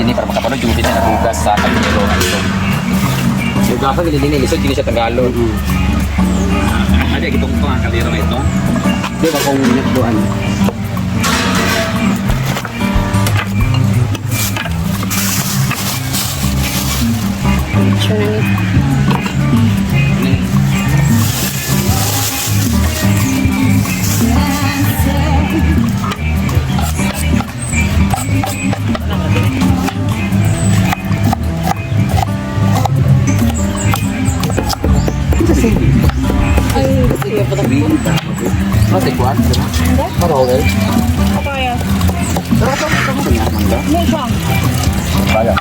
din para makapanood yung video na nagugas sa kanyero ng isog. Yung gasa din din isog, hindi siya Tagalog. Ada itong ito ang kaliro na ito. Di ba kung nagduan? Sure na Masih kuat, parolel. Apa ya? Terasa kamu kenyang enggak? Musang. Saya.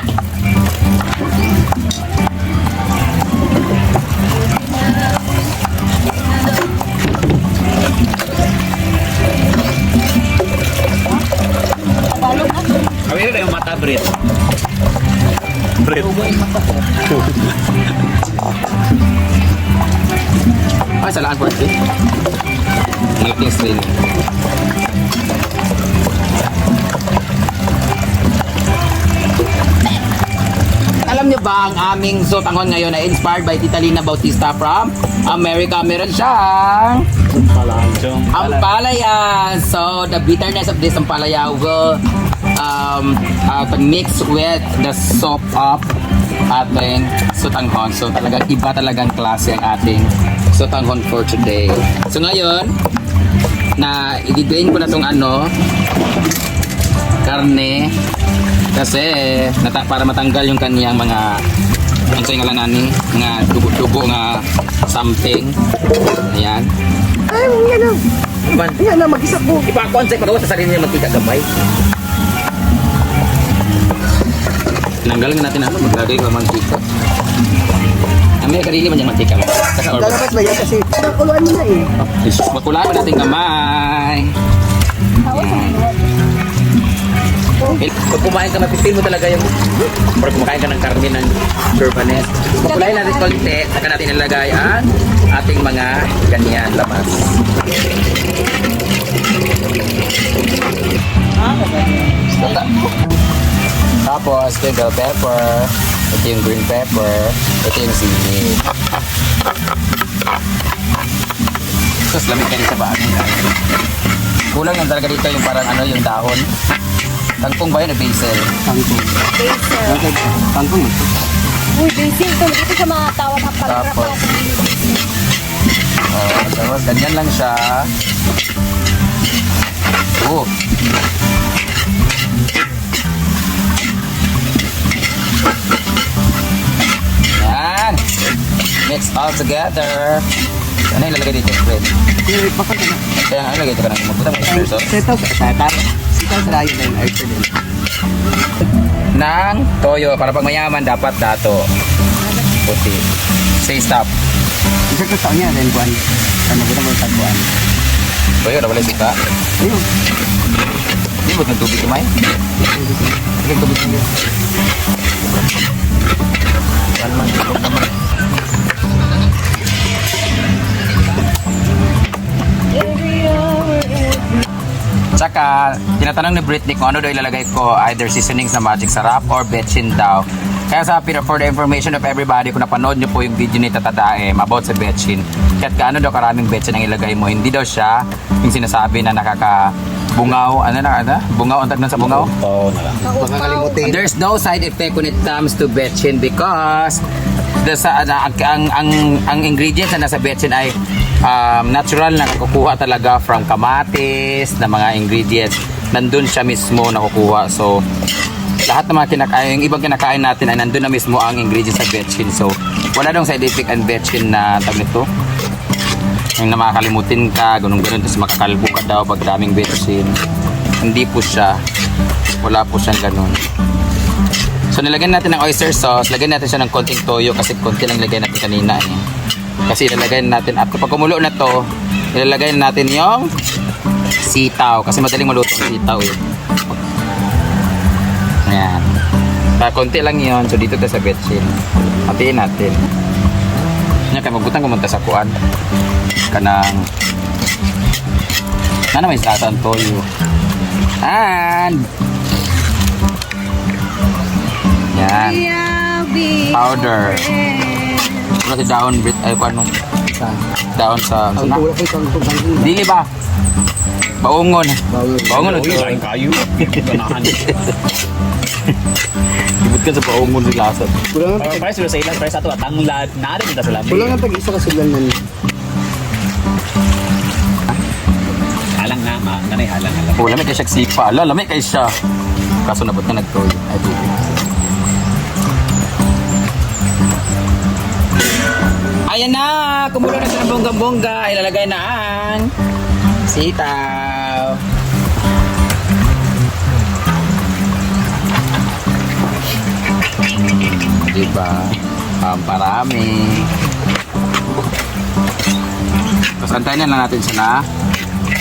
Kami udah yang mata bread. Bread. Ay, salaan po ito. Malaking screen. Alam niyo ba ang aming sotanghon ngayon ay inspired by Tita Lina Bautista from America. Meron siyang ampalaya. So, the bitterness of this ampalaya will mix with the soup of ating sotanghon. So, talagang iba talagang klase ang ating sotanghon for today. So, ngayon, na i-drain ko na itong karne kasi para matanggal yung kaniyang mga ang sa ngalan nani mga dugo-dugo nga something. Ayan. Ay, yan na. Man, Yan na, mag-isa po. ipakonsay pa daw sa sarili niya mantika gamay. Tinanggal nga natin maglagay ng mantika. May karili man yung mantika mo. Lalabas ba yan? Kasi nakuluan mo na eh. Jesus, makulaan mo natin kamay. Pag kumain ka, mapipil mo talaga yung pag kumakain ka ng karne ng Durbanes. Makulain natin konti, saka natin nilagay ang ating mga ganyan lamas. Tapos, ito yung bell pepper, ito yung green pepper, ito yung sili. Tapos, lamig ka rin sa bahan. Kulang yung talaga dito yung parang yung dahon. Tangkong ba yun o basil? Tangkong. Basil. Okay, tangkong. Uy, basil. Ito sa mga tawag ng Tapos, tapos ganyan lang siya. Yan. Mix all together. Ano yung lalagay dito, Fred? Eh, baka na. Kaya nga, ilagay ito ka ng magpunta mo yung sauce. Ito, sitaw sa layo na yung oyster din. Nang toyo. Para pag mayaman, dapat dato. Puti. Say stop. Isa ko sa kanya, then buwan. Ano ko na mo tagpuan. Toyo, nawala yung sika. Ayun. Hindi mo ng tubig kumain. Sige, tubig niyo. Tsaka, tinatanong ni Britney kung ano daw ilalagay ko, either seasoning sa Magic Sarap or betchin daw. Kaya sa for the information of everybody, kung napanood nyo po yung video ni Tata Daem about sa betchin, kahit kaano daw karaming betchin ang ilagay mo, hindi daw siya yung sinasabi na nakakabungaw, bungaw, ang tagnan sa bungaw? Oo, na lang. Baka kalimutin. There's no side effect when it comes to betchin because ang ingredients na nasa betchin ay natural na nakukuha talaga from kamatis na mga ingredients. Nandun siya mismo nakukuha. So, lahat ng mga kinakain, yung ibang kinakain natin ay nandun na mismo ang ingredients sa betchin. So, wala dong side effect ang betchin na tag nito. Yung na makakalimutin ka, ganun-ganun, tapos makakalbo ka daw pag daming betchin. Hindi po siya. Wala po siyang ganun. So, nilagyan natin ng oyster sauce. Lagyan natin siya ng konting toyo kasi konti lang lagyan natin kanina. Kasi ilalagay natin, at kapag kumulo na to, ilalagay natin yung sitaw. Kasi madaling maluto ang sitaw eh. Ayan. Konti lang yun. So, dito tayo sa betchin. Hatiin natin. Yan, kaya magbutang kumunta sa kuan. Kanang may satan toyo. And Yan. Powder. Wala si dahon, ay paano? Dahon sa... Ang tulak ko isang tubang. Dili ba? Baungon. Baungon. Lain kayo. Ganahan. Ibut ka sa baungon si Lasat. Kulang nga Para sila sa ilang para sa ato at ang lad na rin ta sila. kulang nga tag-isa ka sila nan. Halang na ma, nanay halang. Oh, lamig kay siya sipa. Ala, lamig kay siya. Kaso nabot na nagtoy. Ay, tubig. Ayan na! Kumulo na sa bongga-bongga. Ilalagay na ang sitaw. Diba? Parami. Tapos antayin na lang natin siya na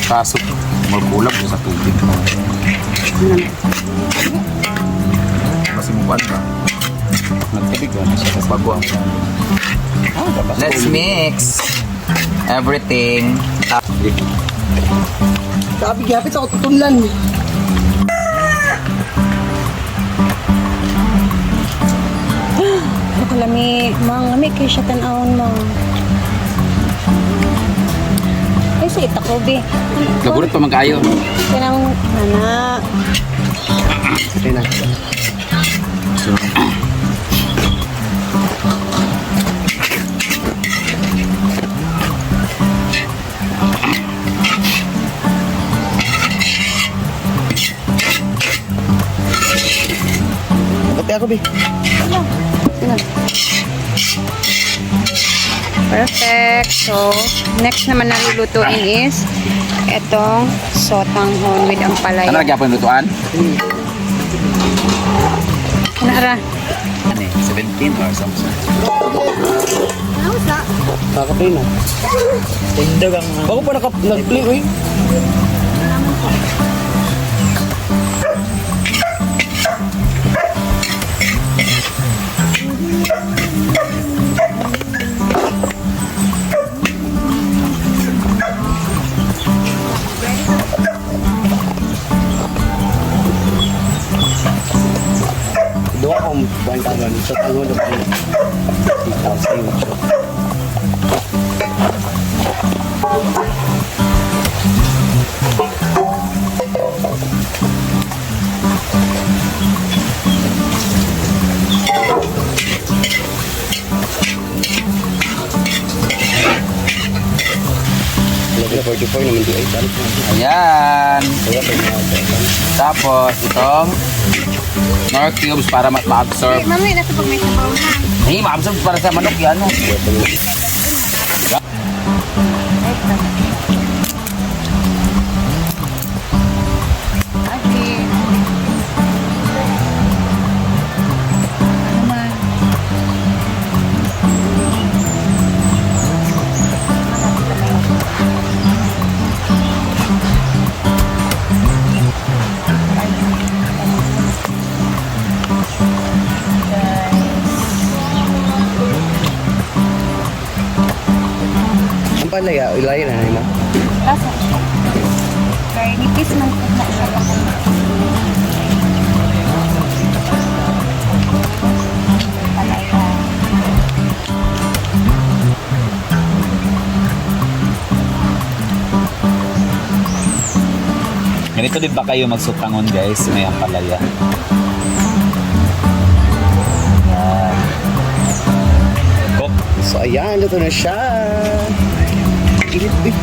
kasok. Magkulang siya sa tubig. Kasi mukuan ka. Nagtibig ka na siya. Tapos bago ang let's mix everything. Sabi gapit ako tutunlan. Lami, lami kay siya tanawon mo. Ay, sa itako, be. Gaburot pa magkayo. Kanang, ana. Sige na. Pati ako, Bi. Perfect. So, next naman na lulutuin is etong sotanghon with Ano ampalaya. lagi po yung lutuan? Nara. Ano eh, 17 or something. Kakapay na. Tindag ang Bago pa nag-play, uy. Doa kong buwan ka lang. So, tango na po. Ikaw sa iyo. Level 44 naman di ay tarik na. Ayan. Kaya pa yung Tapos itong nor cubes para mas ma-absorb. Mami, nasa pag may sabaw na. Hindi, ma-absorb para sa manok yan. No? Okay. Naman. Ang palaya, ilaya na na mo. Lasa. Kaya nipis man po na siya. Palaya. Ganito din ba kayo magsutangon guys? May ampalaya. Yan. Cook. So ayan, luto na siya. Init, eh.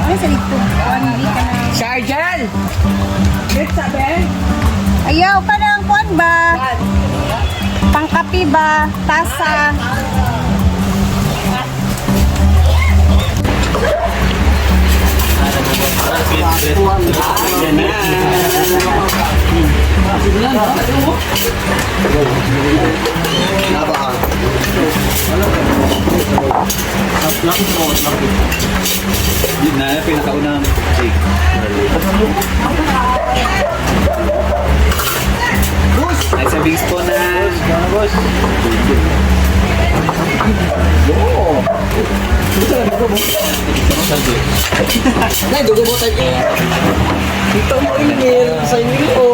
Ano sa dito? One week ka na. Sergeant! Ayaw ka ng kwan ba? Pangkapi ba? Tasa? Yun na, pinakaunang shake. Ay, sa big spoon na. Nay, dugo mo tayo. Ito mo email sa inyo.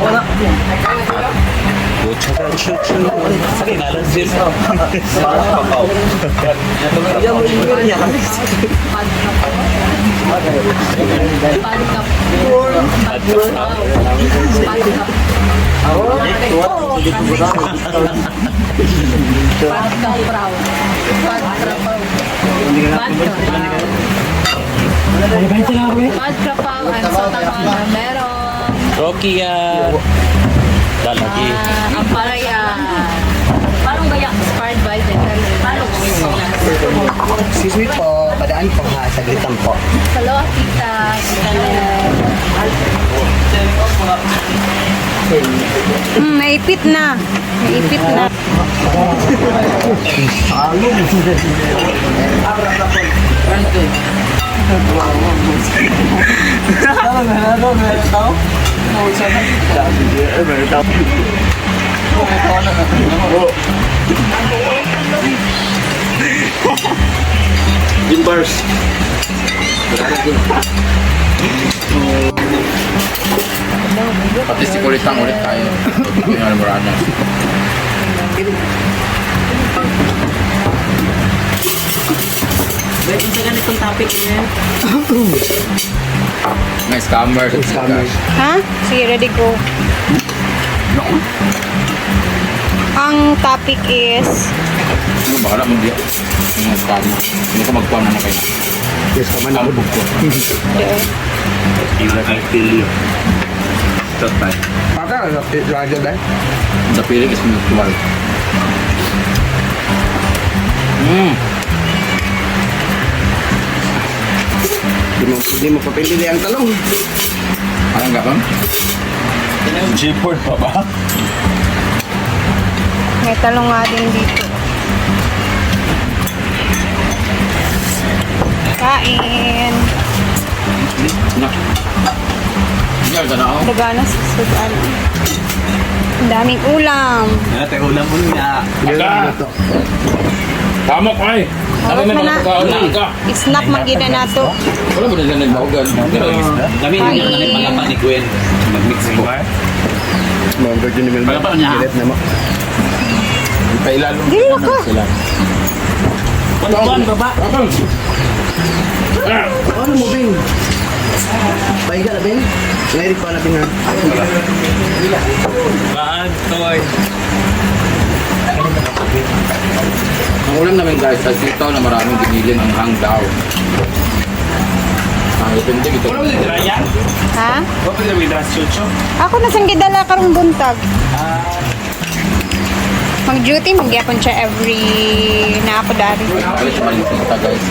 Wala. Sige, nalansin. Yan mo email niya. Pagkapaw, ang sotang meron. Rocky, lalaki. Ang palaya. Parang gaya. Expired by the Excuse me po, padaan po ha, saglitan po. Hello, tita. Naipit na. Naipit na. Gimbars. Pati sikuritang ulit tayo. Yung alam mo rana. May scammers. Scammers. Ha? Sige, ready, go. Ang topic is Ano ba? Wala mo diya. Yung scammer. Hindi ko magkuhan na kayo. Yes, kaman ako bugko. I feel you. Stop tayo. Paka, raja ba? The feeling is mutual. Hindi mo papilili ang talong. Parang gapang? G-board pa ba? may talong nga din dito. Kain. Na. Yan, sana ako. Dagana sa sudan. Ang daming ulam. Ate, ulam mo niya. Tama ko ay. Hawak na na. Snack magina na to. Wala ba nila nagbawagan? Dami Kain. niya na palapa ni Gwen. Mag-mix po. Mga virgin milk. Wala pa niya. Gilet na mo. Pailalo. Dili na ka. Sila. Buwan, baba. Ano mo, Bing? Pahiga na, Bing? Ngayon pa na, Bing, ha? Baan, toy. Ang ulam namin guys, sa sitaw na maraming ginilin ang hangdaw. Ang ipindi ito. Raya? Ha? What was the windows, Chucho? Ako na sang gidala karong buntag. Mag-duty, magyapon siya every na ako dari. Alis naman yung kita guys.